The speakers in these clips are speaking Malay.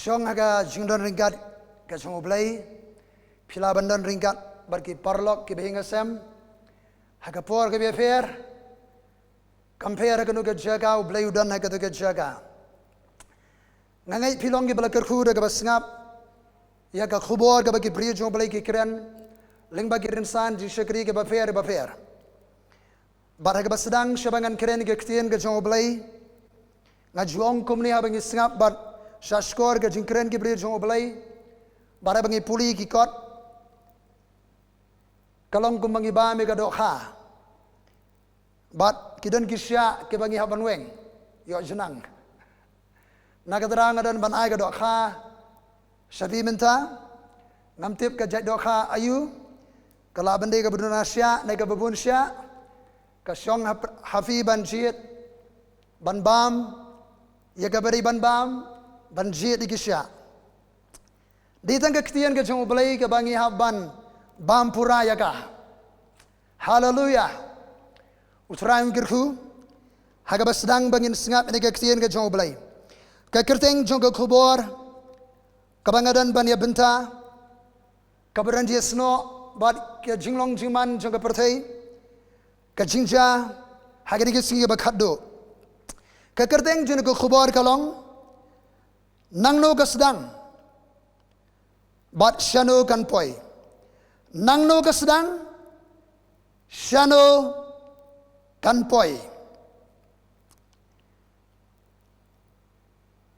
Syong haga jingdon ringkat ke U Blei, pila bandon ringkat barki parlok ke behingasem, haga por ke befer, compare ke nuke jaga U Blei udan haga nuke jaga. Ngangai pilong ke balakar kuda ke basngap, ya ke khubor ke bagi bridge U Blei ke keren, ling bagi rinsan jishakri ke bafer. Bar haga basdang syabangan keren ke ktien ke U Blei, ngajuong kumni habangi sngap bar Shashkor ke jingkren ke bridge U Blei, bara bangi puli ki kot, kalong kumbangi ba me ka dokha, bat kidan kisya ke bangi habanweng, yo jenang, nagadrang adan ban ay ka dokha, shabi minta, ngamtip ka jai dokha ayu, kalabande ka budunasya, na ka babunsya, ka syong hafi ban jit, ban bam, ya ka bari ban bam, banjit di kisya. Di tangga ketian ke U Blei ke bangi haban bam pura ya ka. Haleluya. U Trai ngirku haga basdang bangin sengap ni ke ketian ke U Blei. Ke kerteng jong ke khubor ke bangadan ban ya benta ke beranji sno bad ke jinglong jingman jong ke pyrthei ke jingja haga ni ke singi bakhadduh. Ke kerteng jong ke khubor kalong Nangno ke sdang, bat Shano kan poi. Nangno ke sdang, Shano kan poi.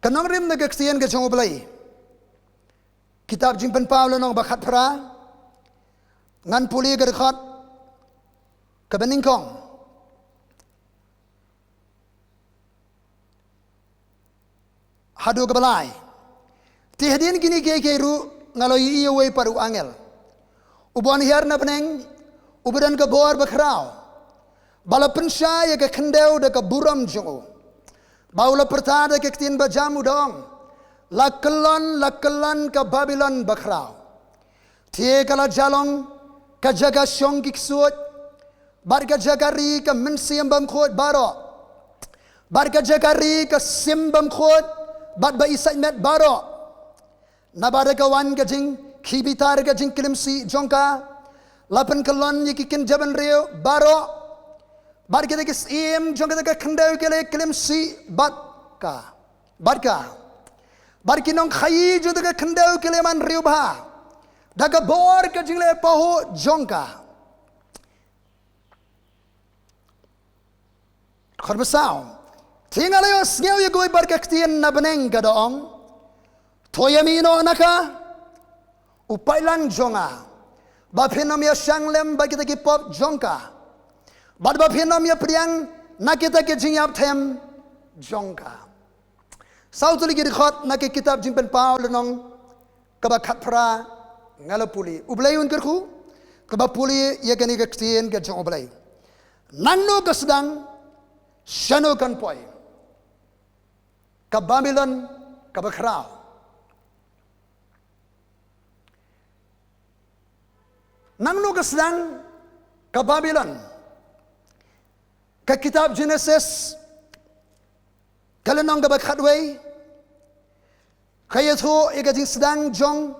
Kanong rim na keksian ke U Blei. Kitab jingpynjot nong bakat pra, ngan puli ke dekat, ke beningkong. Haduh ke balai. Tihdin kini ke ru ngaloi iya wei paru angel. Ubon hiar na peneng, ubedan ke bor bakrau. Bala pyrshah ya ke kendeu de ke buram jongo. Baula pertada ke ketin bajamu dong. Lakelon ke Babylon bakrau. Tie kala jalong ke jaga syong kiksuot. Bar ke jagari ke mensiam bamkhot baro. Bar ke jagari ke simbam khot. Bat ba isai met baro, nabada kawan kajing kibitar kajing klimsi jongka, lapan kalon yikikin jaban reo baro, bat kita kis jongka kita kendau kele klimsi batka, bat kinong khayi jo kita kendau kele man reo bah, daga bor kajing le paho jongka, korbesau. Tinggal yo sngeu yo goi berkaktian na beneng ka doong. Toyamino naka upailan jonga. Bapinom ya shanglem ba kita ki pop jongka. Bad bapinom ya priang na kita ki jingïalam jongka. Sautuli ki dikhot na ki kitab jingpynjot nong kabakat pra ngalapuli. U Blei un kerku kabapuli ya kani kaktian ka jong U Blei. Nangno ka sdang Shano kan poi. Ke Babylon, ke bakrau. Nangno ke sdang ke Babylon. Ke kitab Genesis, kalenong ke bakhadduh, kaya tu ikating sdang jong,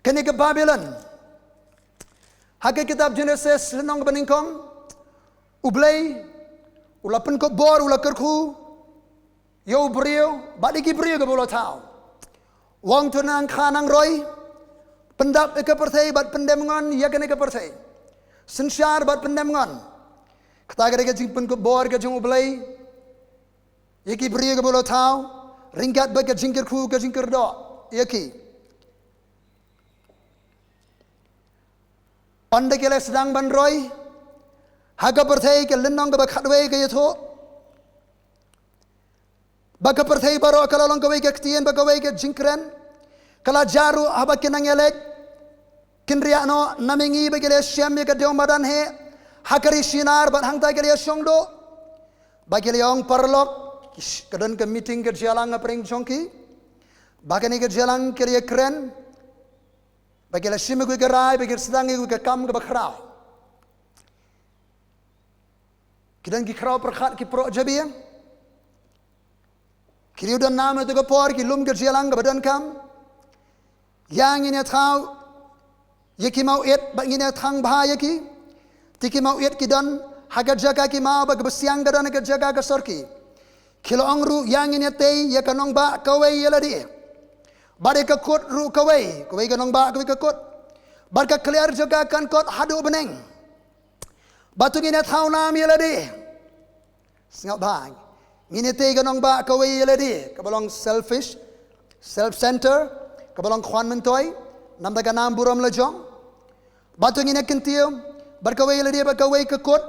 kani ke Babylon. Hake kitab Genesis, lenong ke beningkong, U Blei, ulapan ko bor, ulakarku, Yo brio, balik brio ke bola tau. Wang tu nang khanang roy, pendap ke pyrthei bat pendemengan ya kene ke pyrthei. Synshar bat pendemengan. Kata ke jingpynjot bor ke U Blei, yaki brio ke bola tau, ringkat bat ke jingkirku ke jingkirdo, yaki. Pandai ke sedang ban roy, haga pyrthei ke lenong ke bakhadduh ke yato. Baka pyrthei baro kalalong kawai ke ktien baka kawai ke jingkren kala jaru haba kinang elek kinriya no namingi bagile syam ke deong madan he hakari sinar bat hangtai ke dia syongdo bagile yong parlok kadan ke meeting ke jalang apring jongki bagani ke jalang ke dia kren bagile syam ke rai bagile sedangi ke kam ke bakrau kidan ki krau perkhat ki pro jabiya Kiri udan nama tu kapor ki lum ke jialang ke badan kam. Yang ini tahu yaki mau et bang ini thang bahaya ki. Tiki mau et ki dan haga jaga ki mau bag besiang ke dan haga jaga ke sorki. Kilo angru yang ini tei ya kanong ba kawai ya ladi. Bade ke kot ru kawai kanong ba kawai ke kot. Bar ka clear jaga kan kot haduh beneng. Batu ini tahu nam ya ladi. Sengap bang. Ini tei kanong ba kawai ya ladi. Kabalong selfish, self-centered, kabalong kwan mentoi, nam daga nam buram lejong. Batu ini kentiu, berkawai ladi berkawai ke kot.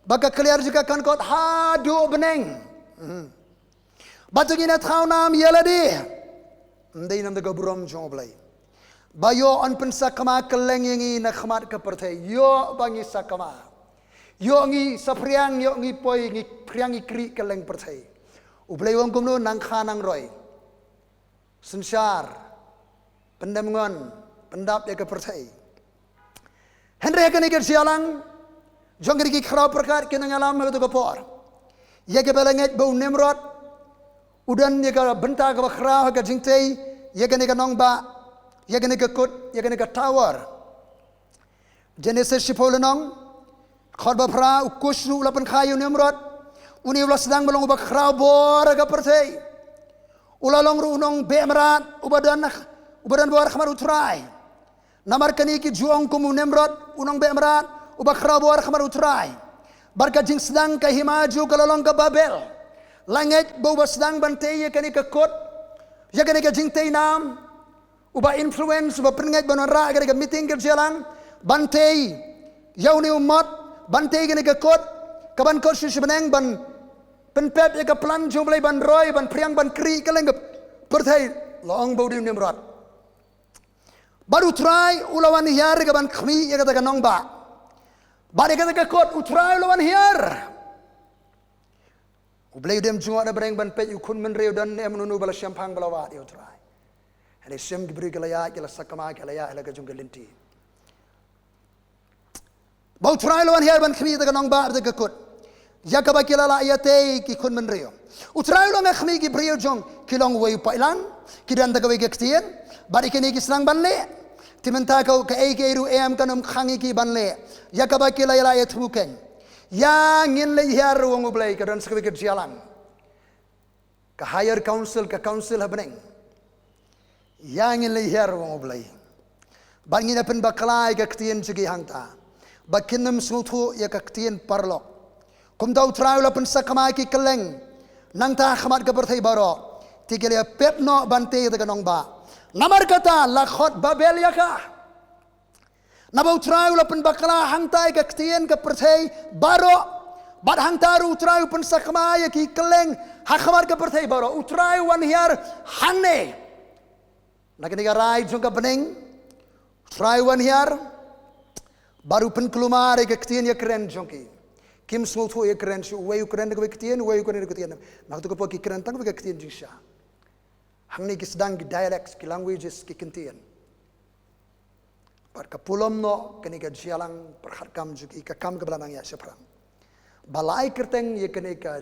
Baka clear juga kan kot haduh beneng. Batu ini tahu nam ya ladi. Ndai nam daga buram jong Blei. Bayo on pensakama keleng yangi na khmat ke pyrthei. Yo bangi sakama. Yo ngi sapriang yo ngi poi ngi priang ngi kri keleng pyrthei. U Blei wong kumno nang khanang roi. Synshar. Pendamungan pendap ya ke pyrthei. Henry kan ikut sialang. Jong kiri khrau perkat kynyalam itu kapor. Ya ke belenget bau Nimrod. Udan ya ke bentar ke khrau ke jingtei. Ya ke nong ba. Ya ke kut. Ya ke tower. Genesis 10 nong. Khotbah pra ukusru ulapan kayu Nimrod. Uni ulas sedang belong ubah khrau bor ke pyrthei. Ulalong ru unong bemerat ubadan bor khamar U Trai. Namar kani ki juang kumu Nimrod unong bemerat ubah khrau bor khamar U Trai. Barka jing sedang ke himaju kalalong ke Babel. Langit bau sedang bantai ya kani ke kot. Ya kani ke jingtei nam. Ubah influence ubah penengit banara kani ke meeting ke jalan. Bantai yauni umat bantai kani ke kot. Kaban kot shuh beneng ban penpep ya ke plan U Blei ban roy ban priang ban kri kaleng ke pyrthei long bau di Nimrod. Baru try ulawan hiar ke ban khmi ya kata nong ba. Bade kata ke kot U Trai ulawan hiar. U Blei dem jua ada bereng ban pet ukun menreu dan em nunu bala syampang bala wa U Trai. Hene sem gibri galaya kala sakama galaya hela ke jung gelinti. Bau Trai ulawan hiar ban khmi kata nong ba ke kot. Ya kaba kilala ayate ki kun menreu. U Trai ulawan khmi ki brio jong kilong wei pailang kidan ta kawai ke ktien. Bari kini ki senang banle. Timenta kau ke eiru em kanum khangi ki banle. Ya kaba kila ila ya thmuken. Ya ngin le hiar wong U Blei kadan sekwe ke jialang. Ke higher council ke council habeneng. Ya ngin le hiar wong U Blei. Bangin pen baklai ke ktien segi hangta. Bakinum smutu ya ke ktien parlok. Kum tau traula pen sakamai ki keleng. Nang ta khmat ke pyrthei baro. Tikele petno bante te kanong ba. Namar kata lakhot Babel ya ka. Nabau trai ulapan bakala hangtai ke ktien ke pyrthei baro. Bad hangtaru utrai upan sakma ya ki keleng hakhamar ke pyrthei baro. Utrai wan hiar hangne. Nakini ka rai jungka beneng. Utrai wan hiar baru pen kelumar ke ktien ya keren jongki. Kim smultu ya keren shu wei keren ke ktien wei keren ke ktien. Nak tu ko ki keren tang ke ktien jingsha. Hangni ki sedang ki dialects, ki languages, ki kentian. Par kapulom no, kani ka jialang, perkhatkam juki, ka kam ke belanang ya seprang. Balai kerteng ye kani ka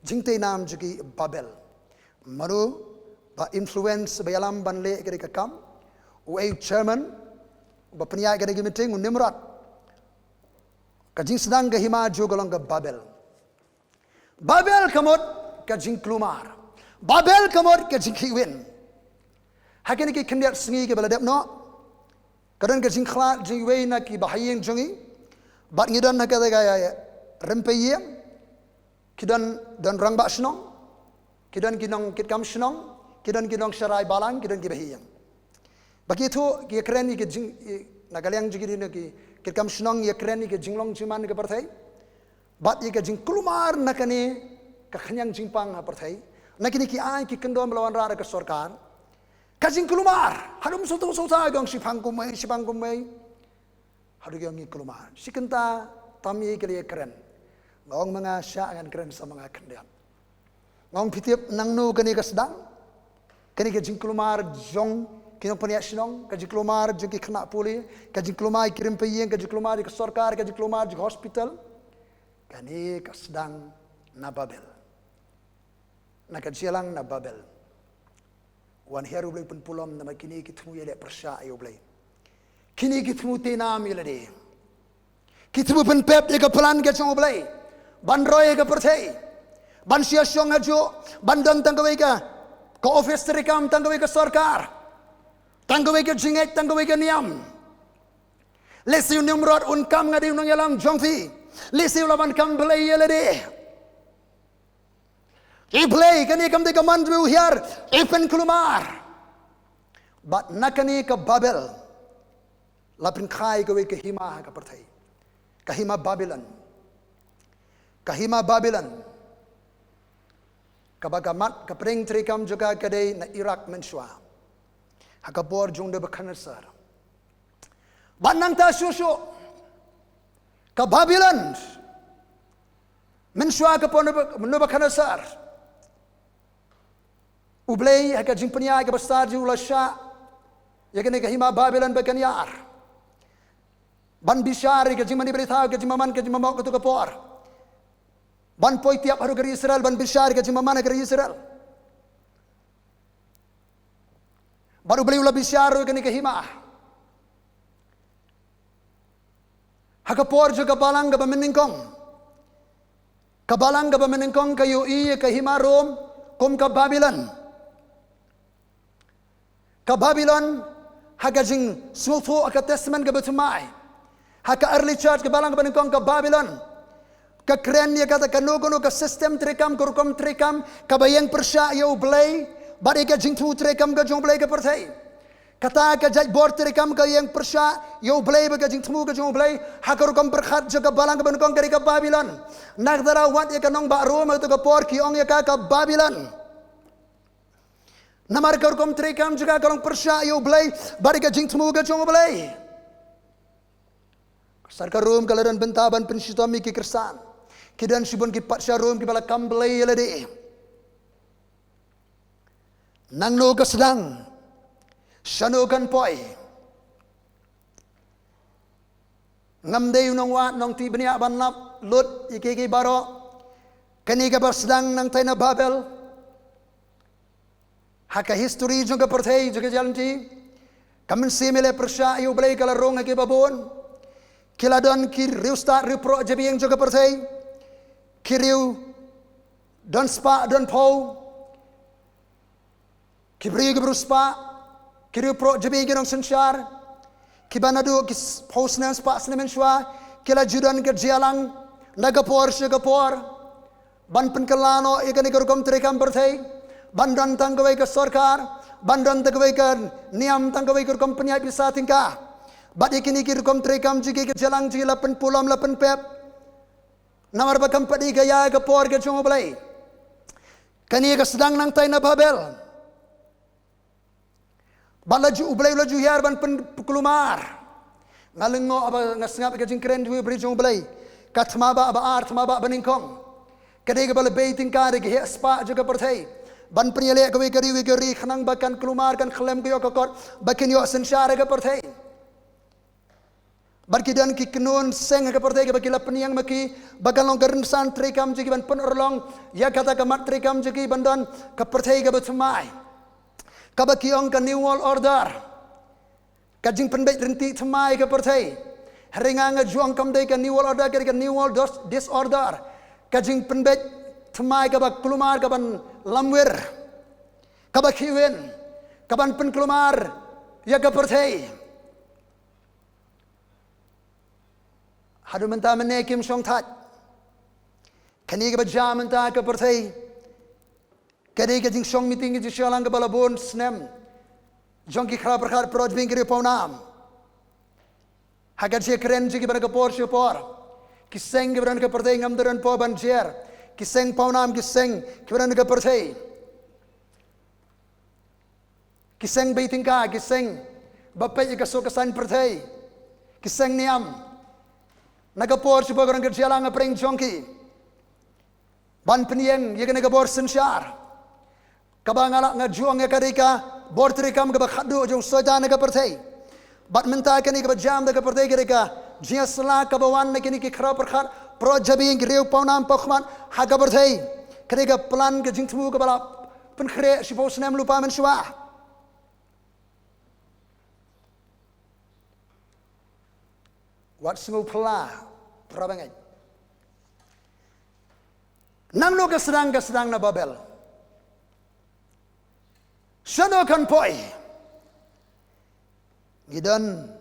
jingtei nam juki Babel. Maru, ba influence bayalam banle kani ka kam, uai chairman, ba peniai kani ki meeting, Nimrod. Ka jing sedang ke himaju golong ke Babel. Babel kamot ka jing klumar. Babel kamot ke jingkiwin. Hakini ki kendiat sengi ke baladep no. Kadang ke jingkhla jingwei na ki bahayeng jongi. Bat ngidan na kata gaya rempeyem. Kidan dan rangbak senong. Kidan kinong kitkam senong. Kidan kinong syarai balang. Kidan ki bahayeng. Bagi itu ki keren ni ke jing nagaliang jigi ni ki kitkam senong ye keren ni ke jinglong jiman ke pyrthei. Bat ye ke jingkulumar na kani ke khanyang jingpang ha pyrthei. Nakini ki ai ki kendon melawan rara ke sorkar. Kajing kelumar. Hadum soto-soto agong sipang kumai. Haduh yang ngi kelumar. Si kenta tami kali keren. Ngong mga sya ngan keren sama mga kendian. Ngong pitip nangno kani ke sedang. Kani ke jing kelumar jong kinong paniak sinong. Kajing kelumar jong ki kena puli. Kajing kelumar kirim peyeng. Kajing kelumar ke sorkar. Kajing kelumar ke hospital. Kani ke sedang na Babel. nakajialang na Babel. Wan heru Blei pun pulom na kini kitmu yele pyrshah U Blei. Kini kitmu tinam yele. Kitmu pun pep ye plan ke U Blei. Ban roy ke pyrthei. Ban sia syong ajo, ban dang tanggawe ka office rekam tanggawe ka sarkar. Tanggawe ka jingek tanggawe ka niam. Lesiu nimrod unkam ngadi unang yalam jongfi. Lesiu laban kam Blei yele de. U Blei kani kam de kaman du hiar ipen kulumar. But nakani ka Babel. Lapin khai gawe ka hima ka pyrthei. Kahima Babylon. Kahima Babylon. Kabagamat kapring trikam juga kadai na Iraq mensua. Hakabor jung de bakhanasar. Banang ta susu. Ka Babylon. Mensua ka pon no bakhanasar. U Blei haka jingpynjot ka besar ju la sha. Ya kene kahima Babylon bakanyar. Ban bisyari ka jingmani berita ka jingmaman ka jingmamok ka tu kapor. Ban poi tiap haru ke Israel ban bisyari ka jingmaman ke Israel. Baru beli ulah bisyaru ka ni kahima. Hakapor juga balang ka bameningkong. Kabalang ka bameningkong kayu iya kahima Rom kum ka Babylon. Ka Babylon haka jing sulfu ka testament ka betumai. Haka early church kebalang kebaningkong ke Babylon. Ke keren dia kata kanu-kanu ke sistem trikam, kurukum trikam. Kabayang pyrshah U Blei. Bari ke jingthmu trikam ke jong Blei ke pyrthei. Kata ke jajbor trikam ke yang pyrshah U Blei ke jingthmu ke jong Blei. Haka rukum perkhat juga balang kebaningkong ke Babylon. Nagdara wat ya ke nong bak rum atau ke por kiong ya ke Babylon. Namar ke rukum trikam juga ke nong pyrshah U Blei. Bari ke jingthmu ke jong Blei. Sarkar rum kaladan bentaban pensyutami ki kersan. Kidan sibon ki patsya rum ki bala kamblei yalade. Nangno ka sdang. Shano kan poi. Ngamde unong wat nong ti benia ban lap lut iki baro. Kani ka sdang nang tay na Babel. Haka history juga pyrthei juga jalan ti. Kamen simile pyrshah U Blei kala rong ki babon. Kiladon kiriu start riu pro jabieng juga pyrthei. Kiriu don spa don pau. Kibri gebru spa. Kiriu pro jabieng nong synshar. Kibanadu kis pau snem spa snem shwa. Kila judan ke jialang nagapor shagapor. Ban penkelano ikan ikarukom trikam pyrthei. Bandan tanggawai ke sarkar. Bandan tanggawai ke niam tanggawai ke rukom penyai bisa tingkah. Bat ikini kirukom trikam jigi ke jalang jigi lapan pulam lapan pep. Namar bakam padi gaya ke por ke jong Blei. Kani ke sedang nang tay na Babel. Balaju U Blei laju hiar ban kulumar. Ngalengo aba ngasngap ke jingkren ju bri jong Blei. Katmaba aba art maba baningkong. Kadi ke bala bei tingkar ke spa juga pyrthei. Ban penyele ke wikeri khnang bakan kulumar kan khlem ke yo kokot bakin yo synshar ke pyrthei. Barkidan ki kenun seng ke pyrthei ke bakila peniang maki bakal long gerensan trikam jigi ban penorlong ya kata ke mat trikam jigi bandan ke pyrthei ke betumai. Ka bakiong ke new world order. Ka jingpynbet renti thymmei ke pyrthei. Heringang juang kam dei ke new world order ke new world disorder. Ka jingpynbet thymmei ke bak kulumar ke ban lamwir. Ka bakiwen ka ban penkulumar ya ke pyrthei. Haduh mentah menekim syong tat. Kani ke bajam mentah ke pyrthei. Kadi ke jing syong meeting ke jisyalang ke balabon snem. Jong ki khara perkhar proj bing kiri paunam. Hagat siya keren jiki bana ke por siya por. Kiseng ke bana ke pyrthei ngam daran po ban jer. Kiseng paunam kiseng ke bana ke pyrthei. Kiseng baiting ka kiseng. Bapay ikaso kasan pyrthei. Kiseng niam. Nagapor si bagarang kerjalang apring jongki. Ban penieng ye nagapor synshar. Kabangala nga juang ya karika bor trikam ka bakhadduh jong soja nagapurthei. Bat mentah kani ka jam nagapurthei karika jiasla kabawan na kini ki khra perkhat pro jabi ng riu paunam pakhman hagapurthei. Kenika pelan ke jingthmu ke balap pynkhreh sipo senem lupa mensua. Wat sengu pela prabangai. Nangno ke sedang na Babel. Shano kan poi. Gidan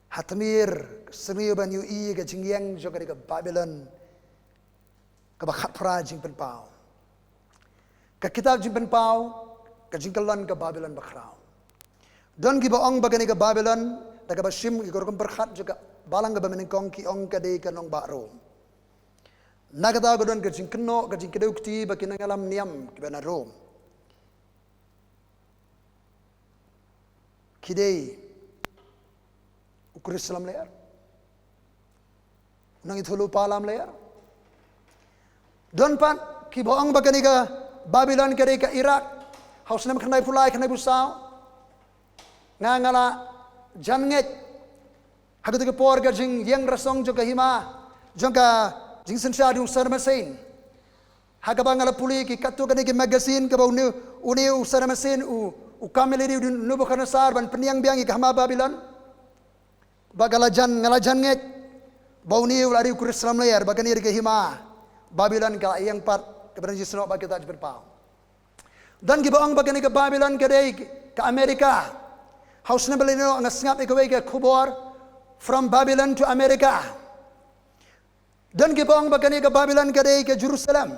hatmir semiu ban UI ke jingïalam jo ke Babylon ke bakhadduh jingpynjot. Ke kitab jingpynjot ke jingkalan ke Babylon bakrau. Don ki baong bagani ke Babylon daga basim ki korkom berkhat juga balang ke baminingkong ki ong ke de ke nong baro. Nagata godon ke jingkno ke jingkedukti bakinangalam niam ke banaro. Kidei ukur Islam layar, nang ithulu palam layar. Don pan kiboang bagani ka Babylon kere ka Iraq, haus nam khnai pulai khnai busau, ngangala janget, hagut ke por ka jing yang rasong jo ka hima, jong ka jing synshar yung sarmasin. Hagabangala puli ki katu kani ki magazine ka ba uniu sarmasin u kameli di Nebuchadnezzar ban peniang biang i kahma Babylon bagalajan ngalajan nget bauni ulari ukur Islam layar bagani ri hima Babylon ka yang pat keberan jisno ba kita berpau dan gi baong bagani ke Babylon ke dei ke Amerika haus na belino ngasngap ikawe ke khubor from Babylon to America dan gi baong bagani ke Babylon ke dei ke Jerusalem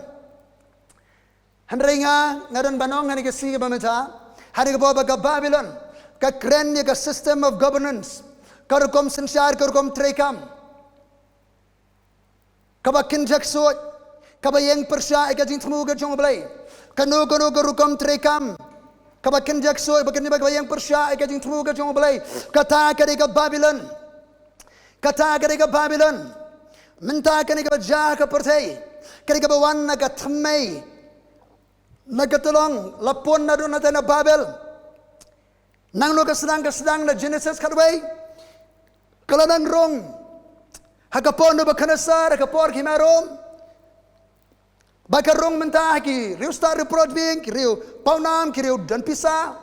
handrenga ngadan banong ngani ke si ke bameta hari ke bawah ke Babylon, ke kerennya ke system of governance, karukom synshar, karukom trekam, kaba kinjak suat, kaba yang pyrshah, eka jingthmu ke U Blei, kanu karukom trekam, kaba kinjak suat, bakini kaba yang pyrshah, eka jingthmu ke U Blei, kata ke Babylon, minta ke jah ke pyrthei, ke bawan ke thymmei. Nagatulong lapon na doon natin na Babel. Nangno ka sedang na Genesis kadway. Kalanang rong. Hagapon no bakanasar, hagapor kimarom. Bakarong mentah ki riu star reprod bing, ki riu paunam, ki riu dan pisa.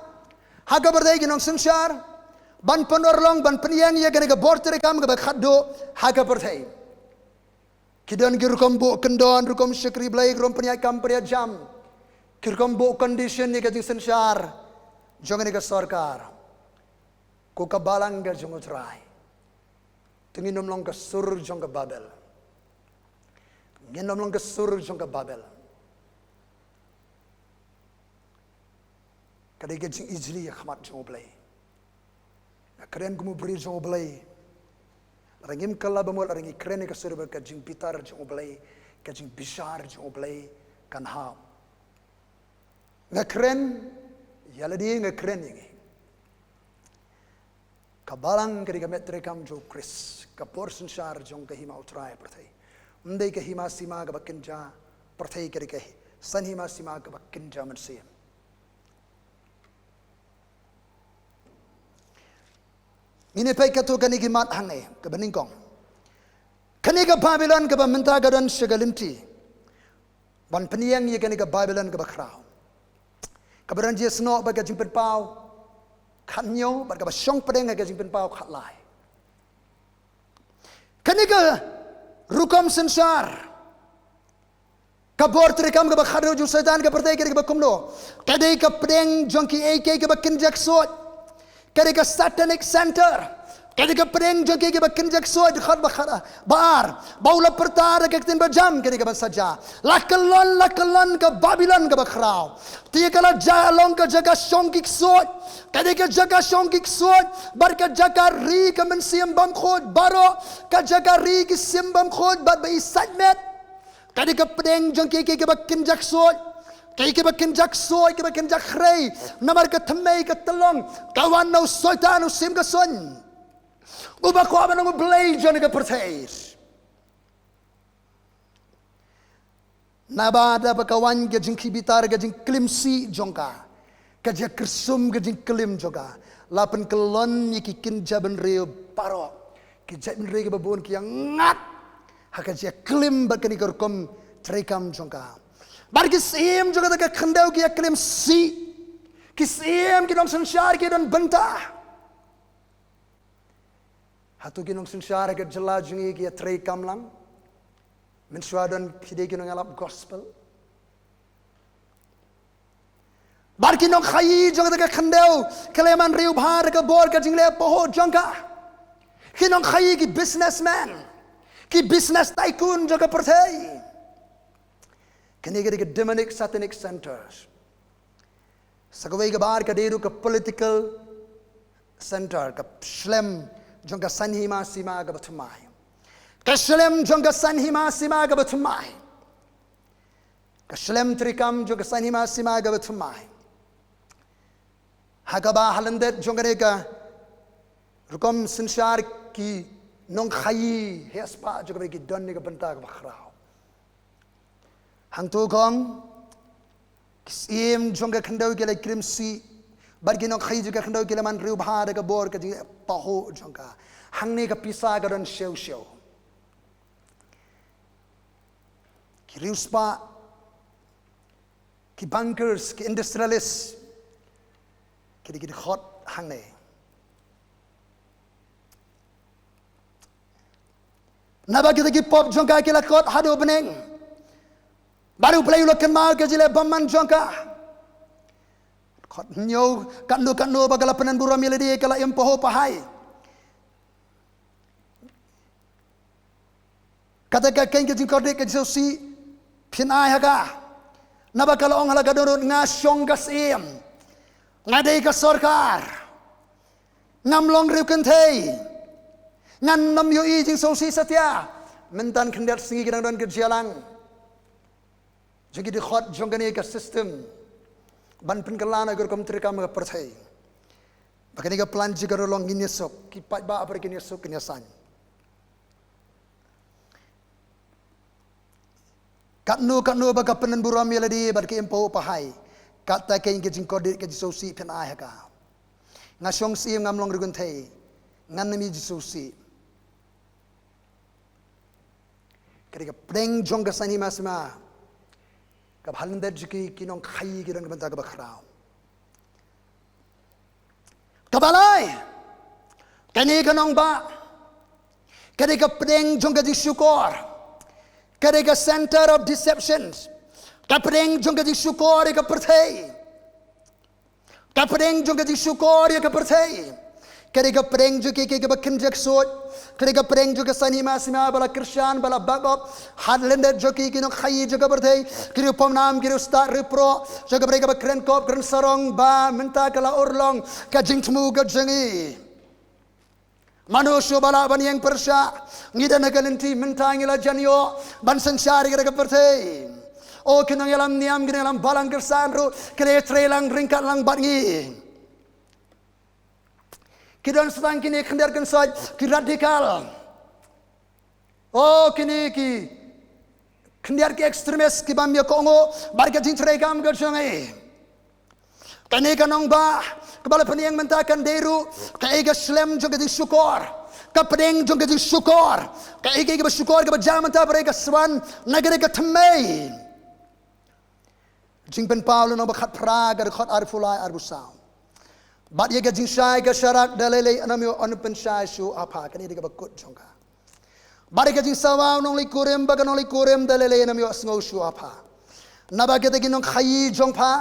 Hagabarday ginong synshar. Ban panorlong, ban peniang ya gani ka bortere kam ka bakhadduh, hagabarday. Kidan girukom bu kendon, rukom syekri blai, rom peniak kam peria jam. Kirkom bo condition ni ka jing synshar jong ni ka sarkar ko kabalang ka jong U Trai tinginom long ka sur jong ka Babel nginom long ka sur jong ka Babel kadai ka jing ijli khamat jong U Blei keren kumu beri jong U Blei rangim kala bamol rangi keren ka sur ka jing pitar jong U Blei ka jing bishar jong U Blei kan ha ngakren yala di ngakren ini kabalang kari kamet rekam jo Chris kapor synshar jong kahima U Trai pyrthei undai kahima sima ka bakinja pyrthei kari kahi sanhima sima ka bakinja mansiem ini pai katu kani gimat hangai ka baningkong kani ka Babylon ka minta gadan shagalinti ban peniang ye kani ka Babylon ka bakrau kabaran dia senok bagi jingpynjot khanyo bagi basyong pedeng bagi jingpynjot khatlai kanika rukom synshar kabor trekam ke bakhadduh ju setan ke pyrthei ke bakumno kadai ke pedeng jongki AK ke bakinjak sot kadai ke satanic center kadai ke pedeng jongki ke bakinjak sot khat bakhara bar baula pertar ke tin bajam kadai ke saja lakalon ke Babylon ke bakrau tiya kala Jaiaw ke jaga shongkik sot kadai ke jaga shongkik sot bar ke jaga ri ke mensiam bam khod baro ke jaga ri ke simbam khod bat bai satmet kadai ke pedeng jongki ke bakinjak sot kay ke bakinjak sot ke bakinjak khrei namar ke thymmei ke telong kawan no soitan no sim ke son ubah ko aban U Blei jone ke pyrthei nabada bakawan ke jing khibitar ke jing klimsi jongka ke je kersum ke jing klim joga lapen kelon yiki kinja ben reo paro ki jet ben reo babon ki yang ngat haka je klim bakani korkom trekam jongka. Bar kisim juga tak khendau kia khlem si. Kisim kinong synshar kia don benta. Hatu kinong synshar kia jela jungi kia trekam lang. Menswadon kide kinong alap gospel. Bar kinong khai juga tak khendau khleman riu bhar ke bor ke jingle poho jongka. Kinong khai ki businessman. Ki business tycoon juga pyrthei. Kini ke demonic satanic centers. Sagawai ke bar ke deru ke political center ke khlem jongka sanhima sima ke bathumai. Ke khlem jongka sanhima sima ke bathumai. Ke khlem trikam jongka sanhima sima ke bathumai. Hakaba halandet jongka ka rukom synshar ki nong khai hespa jongka ki don ni ke benta ke bakhrao. Hang tu kong kisim jongka khendau ke le krim si bar ki nong khai jongka khendau ke le man riu bha de ke bor ke jing paho jongka hang ni ke pisa ke don sheu sheu ki riu spa ki bankers ki industrialists ki khot hang ne naba ki pop jongka ke la khot haduh beneng baru Blei lo Kynmaw ke jile baman jongka khot nyo kanu bagala penan bura miladi kala impoho pahai kata ka ken ke jingkode ke josi phinai haga naba kala ong hala gadorot ngasyong gasim ngadai ka sarkar ngamlong riu kenthei ngan nam yo i jing sosi satya mentan khendat singi kidang don ke jialang jadi di khot jongkani ke system ban penkelana gur kom trikam ke pyrthei bakani ke planji ke rolong ginesok ki pat ba apar ginesok kinyasan katnu baka penen buram meladi bar ke empo pahai kata ke inge jingkode ke jisosi pen ai haka ngasong sim ngamlong rigun thei ngan nami jisosi kari ke preng jong ke sani masma kab halandet jiki kinong khai kirang benta ke bakhrao kabalai kani kanong ba kari ke preng jong ke jisukor kari ke center of deceptions kapring jong ke jisukor ke pyrthei kapring jong ke jisukor ke pyrthei kari ke preng jiki ke bakinjak sot kari ke preng jong ke sanima sima bala Christian bala babab hadlende joki kinong khai jong ke pyrthei kiri pomnam kiri usta ripro jong ke brega bakren kop kren sarong ba menta kala urlong ka jingthmu ke jengi manusyo bala banieng pyrshah ngida nagalenti menta ngila janyo ban synshar ke pyrthei o kynyalam niam kynyalam balang kersan ru kre trelang ringkat lang batngi kidon sedang kini khendar kensoj ki radikal o kini ki khendar ki ekstremis ki bamya kongo barka jing trekam ke jangai kani kanong ba kebala peniang mentakan deru kai ga khlem jong ke syukur ka pedeng jong ke syukur kai ga bersyukur ke berjaman ta mereka swan negeri ke thymmei jingpynjot no bakhat pra gar khot arfulai arbusau bat ye ga jingshai ga sharak dalele anamyo anpenshai shuh apa kani de ga bakut jongka bar ga jingsawa nong likurem bagan nong likurem dalele anamyo sngo shuh apa naba ga de nong khai jongpa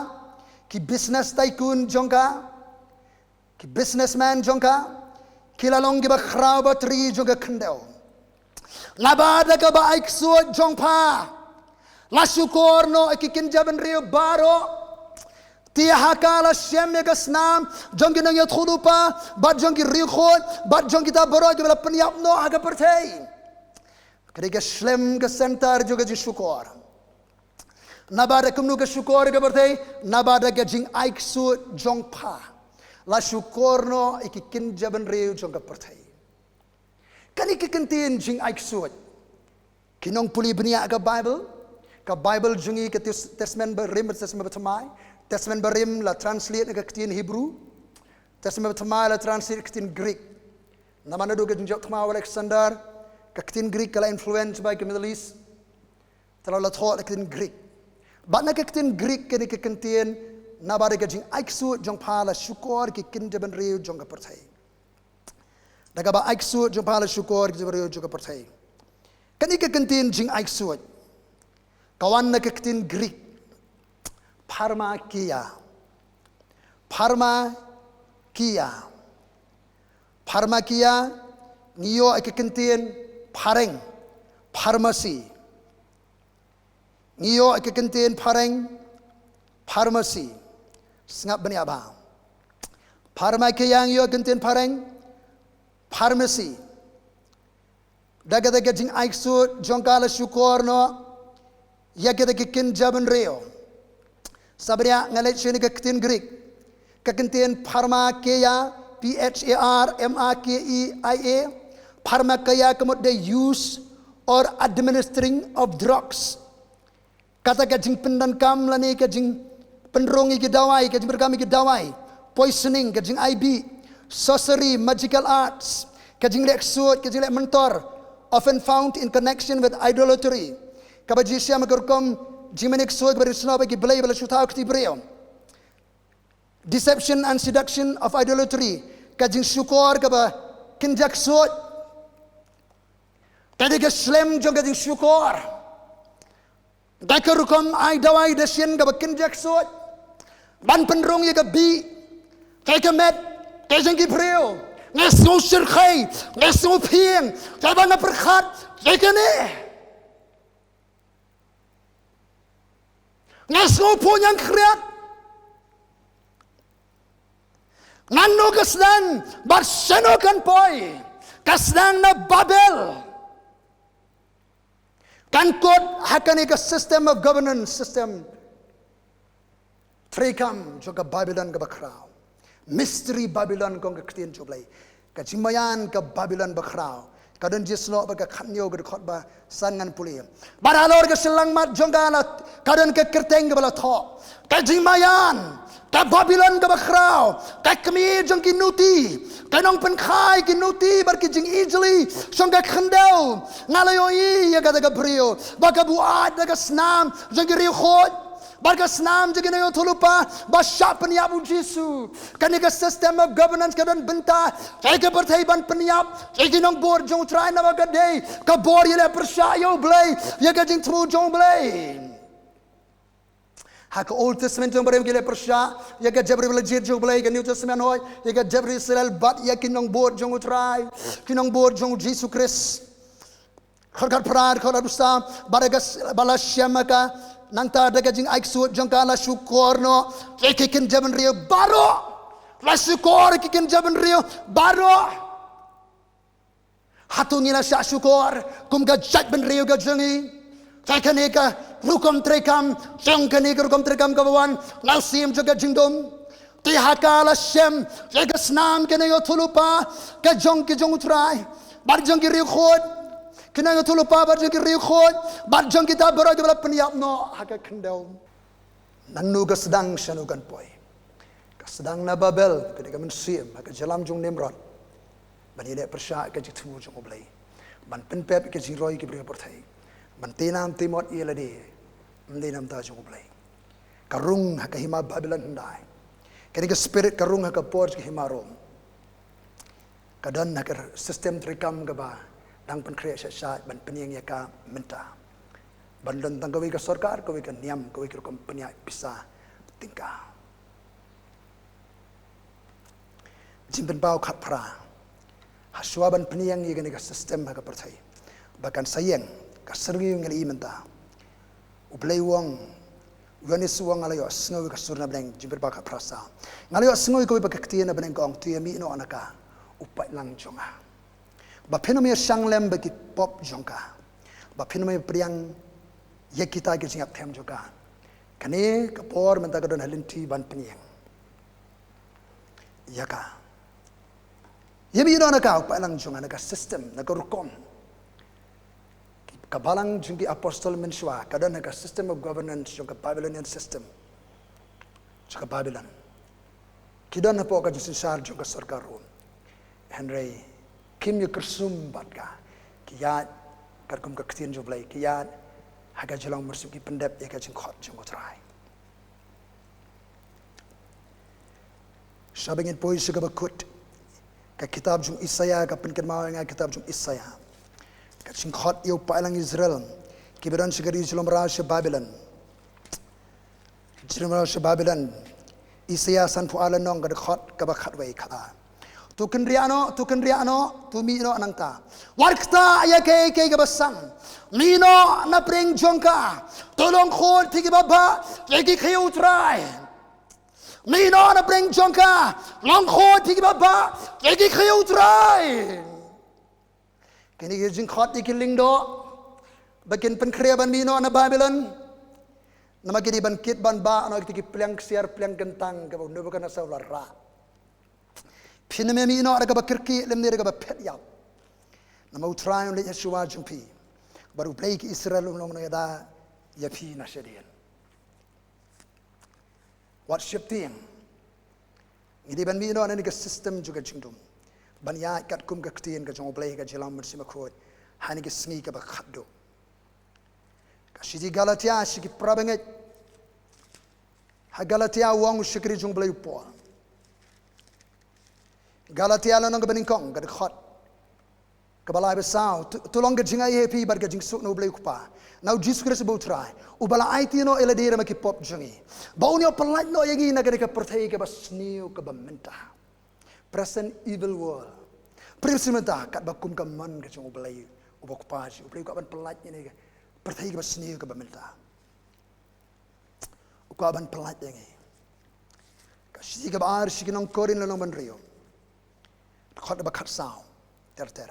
ki business tycoon jongka ki businessman jongka kilalong gi bakhrau batri jongka khendau naba da ga ba aiksuat jongpa la syukur no ikikin jaban rio baro tia hakala syam ya gasnam jong kinang ya thudupa bat jong ki rio khot bat jong kita baro ke bala penyap no aga pyrthei kare ke khlem ke center juga ji syukur nabada kumnu ke syukur ke pyrthei nabada ke jing aiksu jong pa la syukur no ikikin jaban rio jong ke pyrthei kan ikikentin jing aiksu kinong puli benia ke Bible jungi ke testament berim testament bertemai testament berim la translate ke ketin Hebrew testament bertemai la translate ke ketin Greek namanya do ke jingkynmaw Alexander ke ketin Greek kala influence by ke Middle East terlalu thot ketin Greek. Bat nak ketin Greek kini kekentin nabari ke jing aiksu jong pala syukur ki kin jaban riu jong ka pyrthei. Daga ba aiksu jong pala syukur ki jaban riu jong ka pyrthei. Kani kekentin jing aiksu. Kawan nak ketin Greek. Pharmakia. Pharmakia niyo kekentin pareng. Pharmacy. Niyo kekentin pareng. Pharmacy. Sengap bani abang. Pharmakia niyo kekentin pareng. Pharmacy. Daga jing aiksu jongkala syukur no. Ya kita kekin jaban reo. Sabria ngalet sini kekentin Greek. Kekentin pharmakia. PHARMAKEIA. Pharmakia kemudian the use or administering of drugs. Kata kajing pendankam lani kajing penrongi ke dawai, kajing berkami ke dawai, poisoning, kajing IB, sorcery, magical arts, kajing lek suit, kajing lek mentor, often found in connection with idolatry. Kabaji siya magurkom jimenik suit berisno bagi Blei bala syutau ketibreo. Deception and seduction of idolatry. Kajing syukur kaba kinjak suit. Kajing khlem jong kajing syukur. Dakarukom ai dawai dasien kaba kinjak suit. Ban penrong ya kabi. Kajing met. Kajing kipreo. Ngesno syirkai. Ngesno pieng. Kaba na perkhat. Kajing ni. Ngesno punyang kriat. Nangno sdang, but Shano kan poi, sdang na Babel. Kan kot hakani ka system of governance system. Trekam juga Babylon ka bakrao. Mystery Babylon kong ka ketin U Blei. Ka jingmayan ka Babylon bakrao. Kadon jislo ba ka khanyo ka khot ba sangan puli. Baralor ka selang mat jongala kadon ka kerteng ka bala tho. Ka jingmayan ka Babylon ka bakrao, ka kami jong kinuti, ka nong pynkhreh kinuti bar ki jing easily, song ka khandel, ngalayoi ya ka brio, baka buat ka snam jong ki riu khot, bar ka snam jong nayo thulupa, ba syap penyabu Jesu, kan ka system of governance ka don benta, ka pyrthei ban penyap, ka nong bor jong trai na bakhadduh, ka bor ya pyrshah U Blei, ya ka jingthmu jong Blei. Hak Old Testament jong berem gile pyrshah, ya ka jabri belajir U Blei ka New Testament hoy, ya ka jabri Israel bat ya kinong bor jong U Trai, kinong bor jong Jesus Christ. Khorkar prar khorkar busta, baragas bala syamaka, nangta daga jing aiksu jong kala syukur no, kikin jaban rio baro, la syukur kikin jaban rio baro. Hatungina syak syukur, kum ka jat ben rio ka jengi. Kani ka rukom trekam, jong kani ka rukom trekam kawan, lausim juga jingdum. Tihakala shem, jaga snam kani yo thulupa, ka jong ki jong utrai, bar jong ki riu khot, kani yo thulupa bar jong ki riu khot, bar jong kita baro ke bala penyap no haka kendau. Nangno ka sdang Shano kan poi. Ka sdang na Babel, kani ka mensim, haka jalam jong Nimrod. Bani le pyrshah ka jingthmu jong U Blei. Ban penpep ka jingroi ki brio pyrthei. Mantinam timot iladi, mantinam ta jong U Blei. Karung haka hima Babylon hendai. Kani ka spirit karung haka porj ka hima Rom. Kadan haka sistem trikam ka ba, dang pynkhreh syat ban pynyieng ya ka menta. Ban lontang kawi ka sarkar, kawi ka niam, kawi ka rukom penyak pisah tingkah. Jingpynjot khat pra. Haswa ban pynyieng ya kani ka sistem haka pyrthei. Bahkan sayang kasergi ngali menta U Blei wong Yonis wong ngalayo sngoy ka surna bleng jingpynjot ka prasa ngalayo sngoy ko ba kaktian na bleng kong thymmei no anaka upai lang jonga ba phenome shanglem ba ki pop jongka ba phenome priang ye kita ki jingap them joka kane kapor menta ka don halinti ban pynyieng yaka yemi no anaka upai lang jonga naka system naka rukom kabalang jengki apostol mensua kadang ka system of governance jong ka Babylonian system jong ka Babylon kidan na po ka synshar jong ka sarkarun Henry kim yu kersum bat ka kiyat Katkum ka ketin U Blei kiyat haga jelang mersuki pendep ya ka jingkhot jing U Trai sabingin poi suka bakut ka kitab jung Isaya ka Kynmaw nga kitab jung Isaya ka jingkhot yo pailang Israel kiberan sigari jelom rasha Babylon Isaya san pu ala nong ka khot ka bakhadduh khala tu kenriano tu mi no anangta warkta ya ke ka basang mino na preng jongka tolong khot thigi baba lagi kheu trai mino na preng jongka long khot thigi baba lagi kheu trai kini ge jing khot ikiling do bakin pynkhreh ban mino na Babylon nama kini ban kit ban ba no tigi plang siar plang gentang ka no bukan asal ra Phiname no ada bakirki lemni ada bapet yap. Nama U Trai oleh Yeshua jumpi. Baru Blei ke Israel ulong ada yapi nasyadian. Worship team. Ini ban mi no ada ke sistem juga jingdum. Ban ya Katkum ke Ktiin ke jong Blei ke Jaiaw Lumbatemon. Hani ke sengi ke bakhadduh. Kasih Galatia siki prabenget. Ha Galatia wang syikri jong Blei po. Galatia lo nong beningkong gad khot kabalai besau tulong ke jingai happy bar ke jingsuk no Blei kupa now Jesus Christ U Trai u bala IT no eladira maki pop jingi bau ni pelat no yagi na ke pyrthei ke basniu ke bamenta present evil world prisimenta kat bakum ke man ke jong Blei u kupa ji U Blei ku ban pelat ni ke pyrthei ke basniu ke bamenta u ku ban pelat yangi kasih ke bar sikinong korin lo nong rio khot bakhat sao ter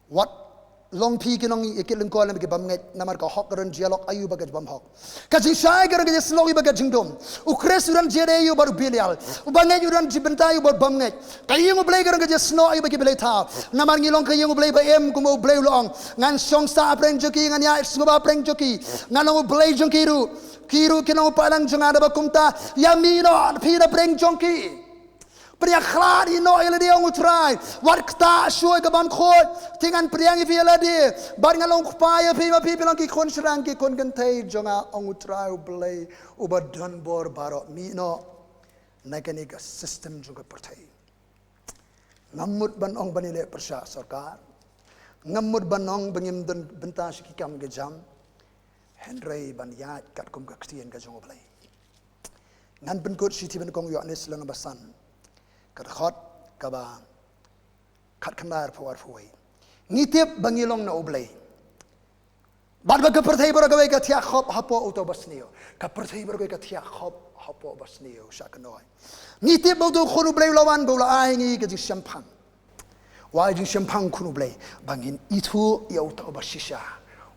what long pi kinong ikileng ko alam ke bamnget namar ka hok ran dialog ayu bagaj bam hok ka jing sai gar ke slogi bagaj jingdom u kres ran jere yu baru bilial u banget ran jibenta yu bar bamnget kayeng U Blei gar ke sno ayu bagi Blei tha namar ngilong kayeng U Blei ba em kumo U Blei long ngan song sa apreng joki ngan ya snoba apreng joki ngan U Blei jongkiru kiru kinong palang jongada bakumta yamino pira preng jongki Priang khlat ino ele dia U Trai warkta shuh ke ban khot tingan priang ifi ele dia bar ngalong khpaya pi ma pi bilang ki kon serang ki kon gentai jonga U Trai U Blei u badan bor baro mino nakani ka system juga pyrthei ngamut ban ong banile pyrshah sarkar ngamut ban ong bangim dan benta sikikam ke jam Henry ban ya Katkum ka Ktiin ka jong U Blei ngan pynkut siti ban kong Yohanes lan basan kat khot kaba khat khandar phawar phoi ngitip bangilong na U Blei bad ba ka pyrthei bor ka ka thia khop hapo auto basnio ka pyrthei bor ka thia khop hapo basnio shakanoi ngitip bo do khonu Blei lawan bo la ai ngi ka ji shampang wa ji shampang khonu Blei bangin itu ya auto basisha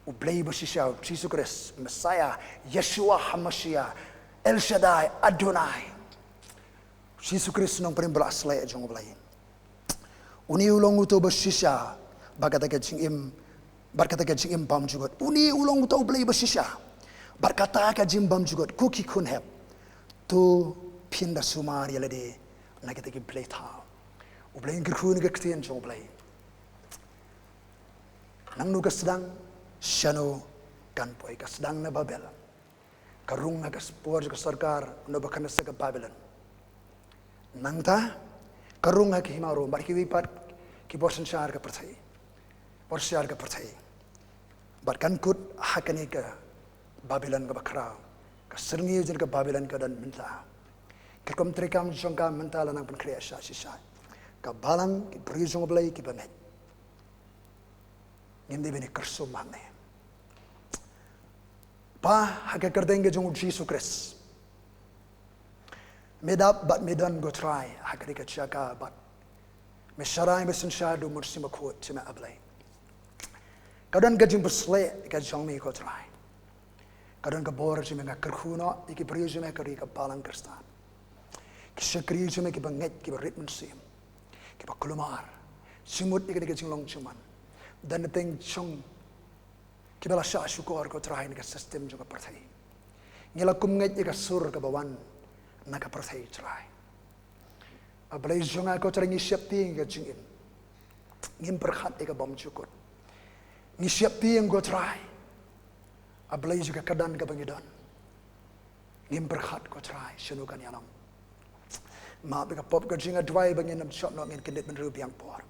U Blei basisha Jesus Christ Messiah Yeshua Hamashiach El Shaddai Adonai Jesus Christ nong prim beraslai jong U Blei uni ulong uto bersisha berkata ke jingim bam jugot uni ulong uto U Blei bersisha berkata ke jing bam jugot kuki kun heb tu pinda sumar yalade na kita ki Blei tha U Blei ngirkhun ke Ktiin jong U Blei Nangno ke sdang Shano kan poi ke sdang na Babel karung na ke spor ke sarkar no bakana ke Babylon nangta karung ha ki himaro bar ki wipat ki bor synshar ka pyrthei bor syar ka pyrthei bar kankut hakani ka Babylon ka bakhra ka serngi jen ka Babylon ka dan minta ka kom trekam jongka minta lanang pynkhreh sha shisha ka balang ki brijong U Blei ki banet ngindi bini kerso mangne pa haga kardenge jong Jesus Christ medap bat medan U Trai hakari ka chaka bat mesharai synshar mursi makhot thymmei U Blei kadan gajing bersle ka jongmi U Trai kadan ka bor thymmei ka kerkhuno iki brijome ka ri ka balang kristan ki shakri thymmei ki banget ki rit mensim ki ba kulumar simut iki ka jinglong chuman dan teng chong ki bala sha shukor U Trai ni ka system juga pyrthei ngila kum nget ka sur ka bawan naka pyrthei trai U Blei jonga ko trai siap ting ka jingin ngim perkhat ka bom chukut ni siap ting U Trai U Blei juga kadan ka bangidon. Ngim berkhat ko trai Shano Kynyaw. Ma bika pop ka jingduwai bangin nam shot no ngin kendit menru biang por.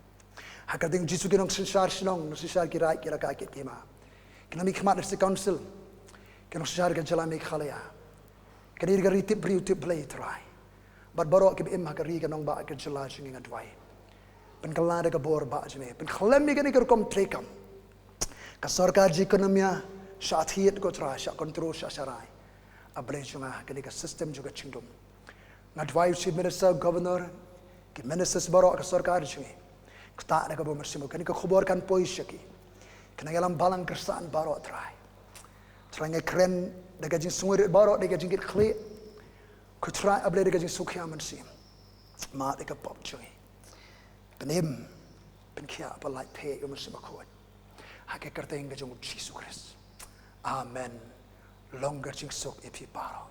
Hakading Jisu kinong synshar sinong synshar kirai kira ka kit kima. Kinami khmat se council. Kinong synshar ka jalami khalaya. Kadir ka ritip riutip Blei trai. But barok ki im hakari kanong ba ka jala jinging duwai. Pen kalada ka bor ba jme. Pen khlem mi kani kom trekam. Ka sarkar ji ekonomia syathiat ko trai syak kontrol syak sarai. U Blei junga kani ka system juga chingdum. Ngadwai chief minister governor ki ministers barok ka sarkar jungi. Kta na ka bo mersimo kani ka khubor kan pyshah Kynyalam balang kersaan barok trai. Trai ngai kren daga jing sungur barok daga jing khlem. Ku trai U Blei daga jing sukhya mensim. Ma daga pop jungi. Penim penkhia palai pe yo mensim akot. Hake kerteng ga jong Jesus Christ. Amen. Longer jing sok epi baro.